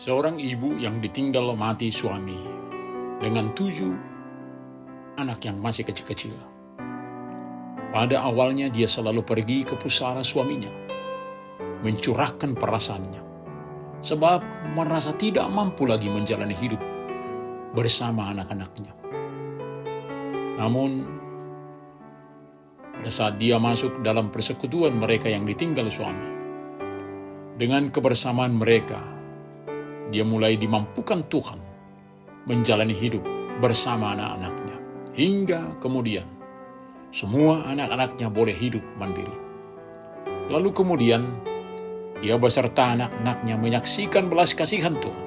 Seorang ibu yang ditinggal mati suami dengan 7 anak yang masih kecil-kecil. Pada awalnya dia selalu pergi ke pusara suaminya, mencurahkan perasaannya, sebab merasa tidak mampu lagi menjalani hidup bersama anak-anaknya. Namun, pada saat dia masuk dalam persekutuan mereka yang ditinggal suami, dengan kebersamaan mereka, dia mulai dimampukan Tuhan menjalani hidup bersama anak-anaknya. Hingga kemudian, semua anak-anaknya boleh hidup mandiri. Lalu kemudian, dia beserta anak-anaknya menyaksikan belas kasihan Tuhan.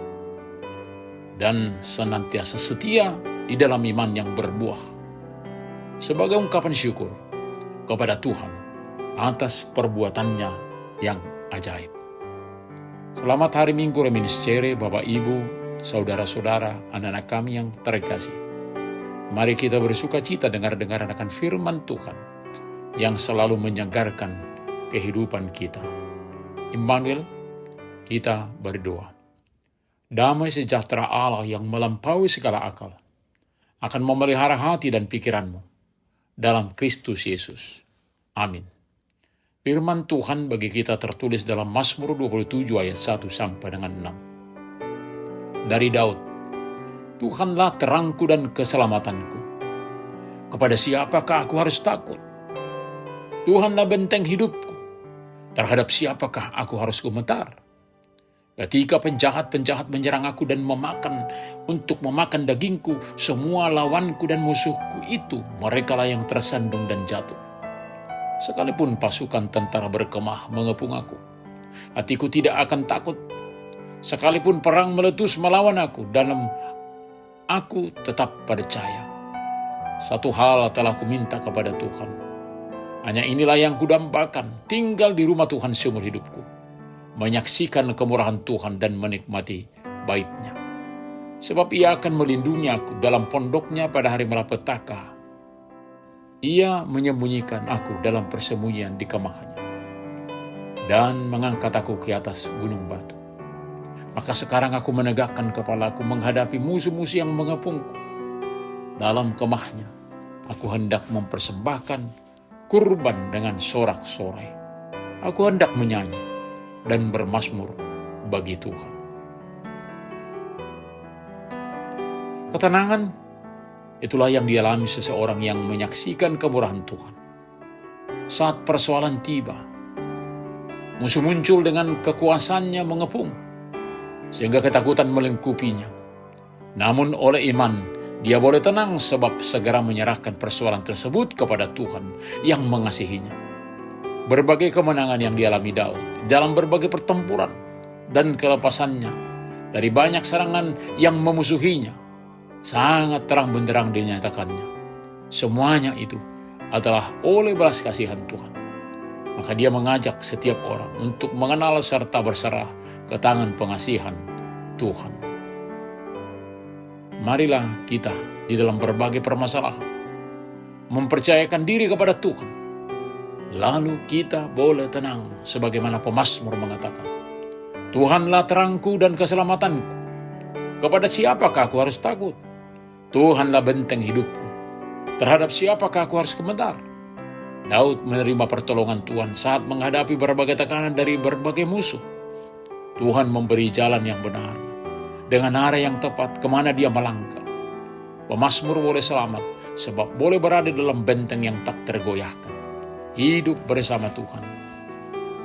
Dan senantiasa setia di dalam iman yang berbuah. Sebagai ungkapan syukur kepada Tuhan atas perbuatannya yang ajaib. Selamat hari Minggu Reminiscere, Bapak Ibu, saudara-saudara, anak-anak kami yang terkasih. Mari kita bersuka cita dengar-dengar akan firman Tuhan yang selalu menyegarkan kehidupan kita. Immanuel, kita berdoa. Damai sejahtera Allah yang melampaui segala akal akan memelihara hati dan pikiranmu dalam Kristus Yesus. Amin. Firman Tuhan bagi kita tertulis dalam Mazmur 27 ayat 1 sampai dengan 6. Dari Daud, Tuhanlah terangku dan keselamatanku. Kepada siapakah aku harus takut? Tuhanlah benteng hidupku. Terhadap siapakah aku harus gemetar? Ketika penjahat-penjahat menyerang aku dan untuk memakan dagingku, semua lawanku dan musuhku itu, merekalah yang tersandung dan jatuh. Sekalipun pasukan tentara berkemah mengepung aku, hatiku tidak akan takut. Sekalipun perang meletus melawan aku, dalam aku tetap percaya. Satu hal telah kuminta kepada Tuhan. Hanya inilah yang kudambakan, tinggal di rumah Tuhan seumur hidupku, menyaksikan kemurahan Tuhan dan menikmati bait-Nya. Sebab Ia akan melindungi aku dalam pondoknya pada hari malapetaka. Ia menyembunyikan aku dalam persembunyian di kemahnya dan mengangkat aku ke atas gunung batu. Maka sekarang aku menegakkan kepalaku menghadapi musuh-musuh yang mengepungku. Dalam kemahnya, aku hendak mempersembahkan kurban dengan sorak-sorai. Aku hendak menyanyi dan bermazmur bagi Tuhan. Ketenangan itulah yang dialami seseorang yang menyaksikan kemurahan Tuhan. Saat persoalan tiba, musuh muncul dengan kekuasaannya mengepung, sehingga ketakutan melingkupinya. Namun oleh iman, dia boleh tenang sebab segera menyerahkan persoalan tersebut kepada Tuhan yang mengasihinya. Berbagai kemenangan yang dialami Daud dalam berbagai pertempuran dan kelepasannya dari banyak serangan yang memusuhinya sangat terang benderang dinyatakannya. Semuanya itu adalah oleh belas kasihan Tuhan. Maka dia mengajak setiap orang untuk mengenal serta berserah ke tangan pengasihan Tuhan. Marilah kita di dalam berbagai permasalahan mempercayakan diri kepada Tuhan. Lalu kita boleh tenang sebagaimana pemazmur mengatakan, Tuhanlah terangku dan keselamatanku. Kepada siapakah aku harus takut? Tuhanlah benteng hidupku. Terhadap siapakah aku harus gemetar? Daud menerima pertolongan Tuhan saat menghadapi berbagai tekanan dari berbagai musuh. Tuhan memberi jalan yang benar, dengan arah yang tepat kemana dia melangkah. Pemazmur boleh selamat, sebab boleh berada dalam benteng yang tak tergoyahkan. Hidup bersama Tuhan,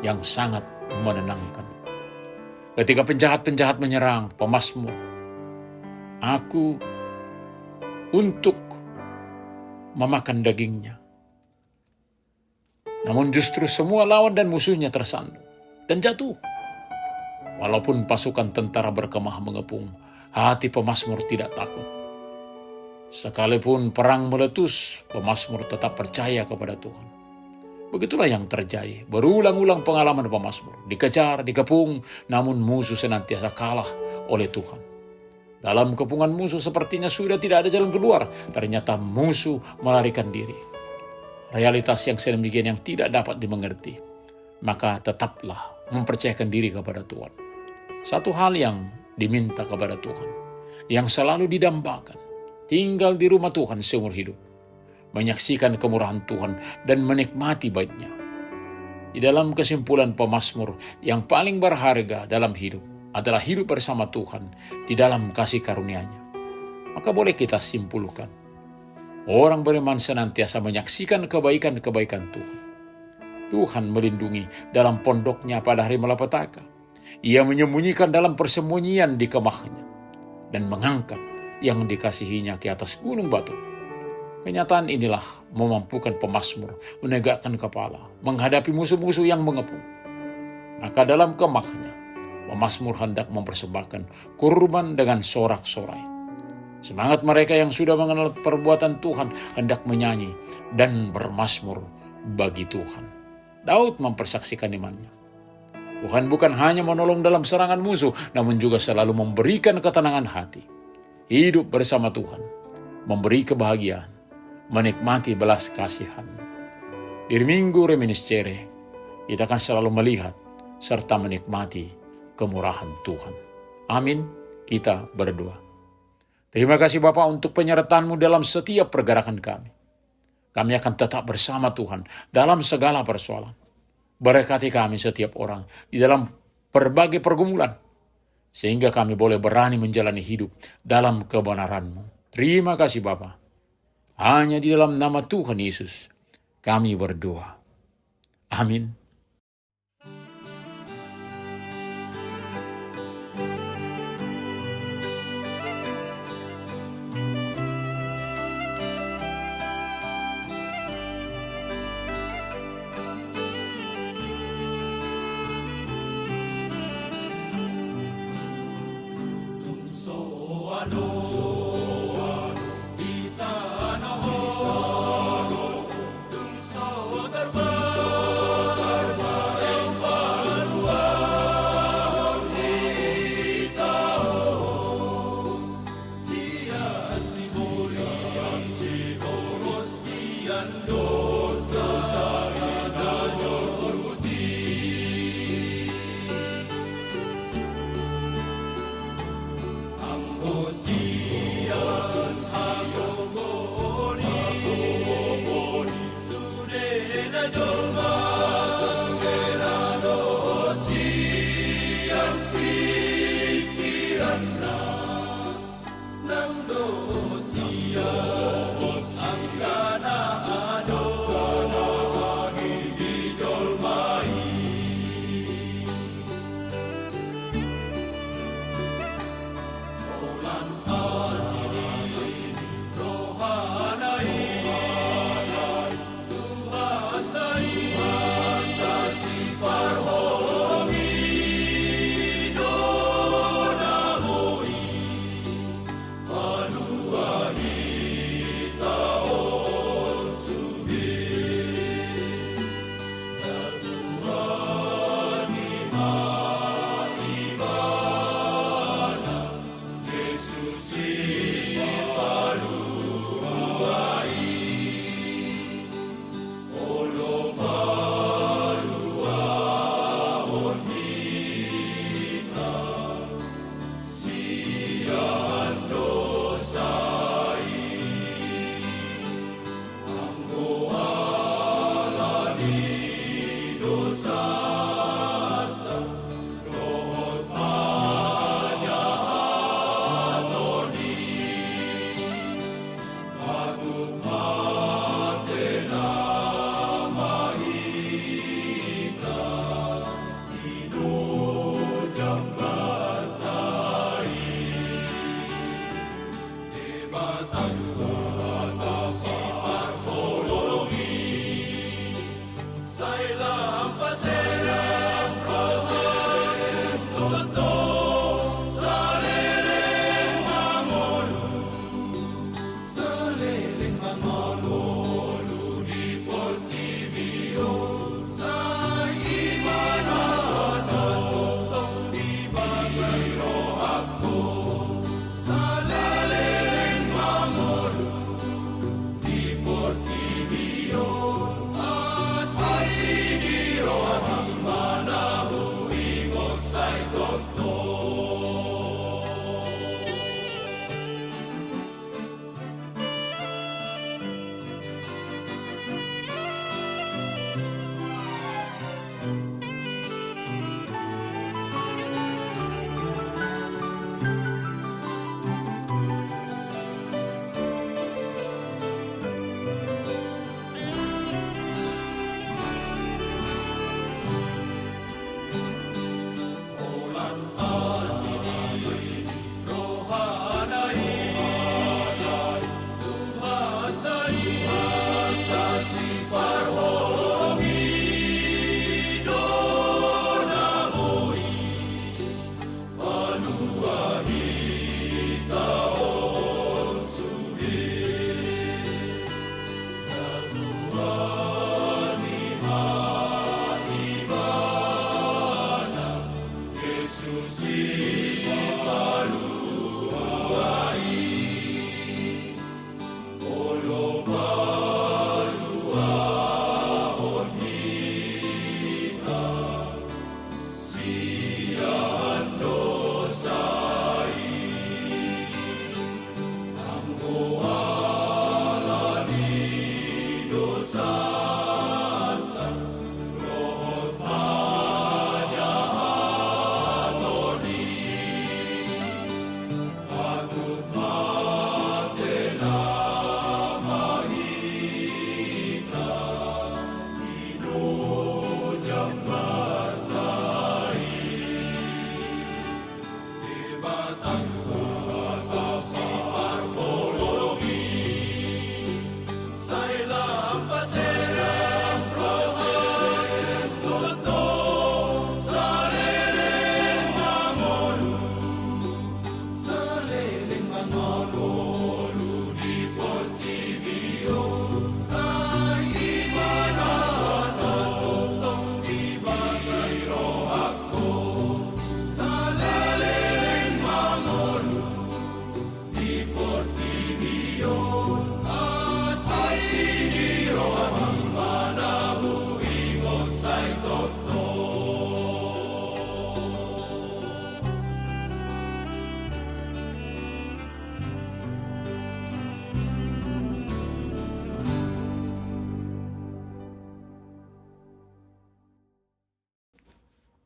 yang sangat menenangkan. Ketika penjahat-penjahat menyerang, pemazmur, aku untuk memakan dagingnya. Namun justru semua lawan dan musuhnya tersandung dan jatuh. Walaupun pasukan tentara berkemah mengepung, hati pemazmur tidak takut. Sekalipun perang meletus, pemazmur tetap percaya kepada Tuhan. Begitulah yang terjadi. Berulang-ulang pengalaman pemazmur. Dikejar, dikepung, namun musuh senantiasa kalah oleh Tuhan. Dalam kepungan musuh sepertinya sudah tidak ada jalan keluar. Ternyata musuh melarikan diri. Realitas yang sedemikian yang tidak dapat dimengerti. Maka tetaplah mempercayakan diri kepada Tuhan. Satu hal yang diminta kepada Tuhan, yang selalu didambakan, tinggal di rumah Tuhan seumur hidup, menyaksikan kemurahan Tuhan dan menikmati baitnya. Di dalam kesimpulan pemazmur, yang paling berharga dalam hidup adalah hidup bersama Tuhan di dalam kasih karunia-Nya. Maka boleh kita simpulkan, orang beriman senantiasa menyaksikan kebaikan-kebaikan Tuhan. Tuhan melindungi dalam pondoknya pada hari malapetaka. Ia menyembunyikan dalam persembunyian di kemahnya dan mengangkat yang dikasihinya ke atas gunung batu. Kenyataan inilah memampukan pemazmur menegakkan kepala, menghadapi musuh-musuh yang mengepung. Maka dalam kemahnya, pemazmur hendak mempersembahkan kurban dengan sorak-sorai. Semangat mereka yang sudah mengenal perbuatan Tuhan hendak menyanyi dan bermazmur bagi Tuhan. Daud mempersaksikan imannya. Tuhan bukan hanya menolong dalam serangan musuh, namun juga selalu memberikan ketenangan hati. Hidup bersama Tuhan, memberi kebahagiaan, menikmati belas kasihan. Di Minggu Reminiscere, kita akan selalu melihat serta menikmati kemurahan Tuhan. Amin. Kita berdoa. Terima kasih Bapa untuk penyertaan-Mu dalam setiap pergerakan kami. Kami akan tetap bersama Tuhan dalam segala persoalan. Berkati kami setiap orang di dalam berbagai pergumulan, sehingga kami boleh berani menjalani hidup dalam kebenaran-Mu. Terima kasih Bapa. Hanya di dalam nama Tuhan Yesus kami berdoa. Amin. Anggo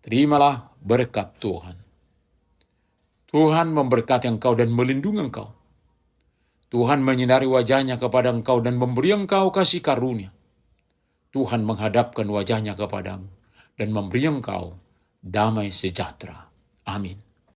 Terimalah berkat Tuhan. Tuhan memberkati engkau dan melindungi engkau. Tuhan menyinari wajahnya kepada engkau dan memberi engkau kasih karunia. Tuhan menghadapkan wajahnya kepadamu dan memberi engkau damai sejahtera. Amin.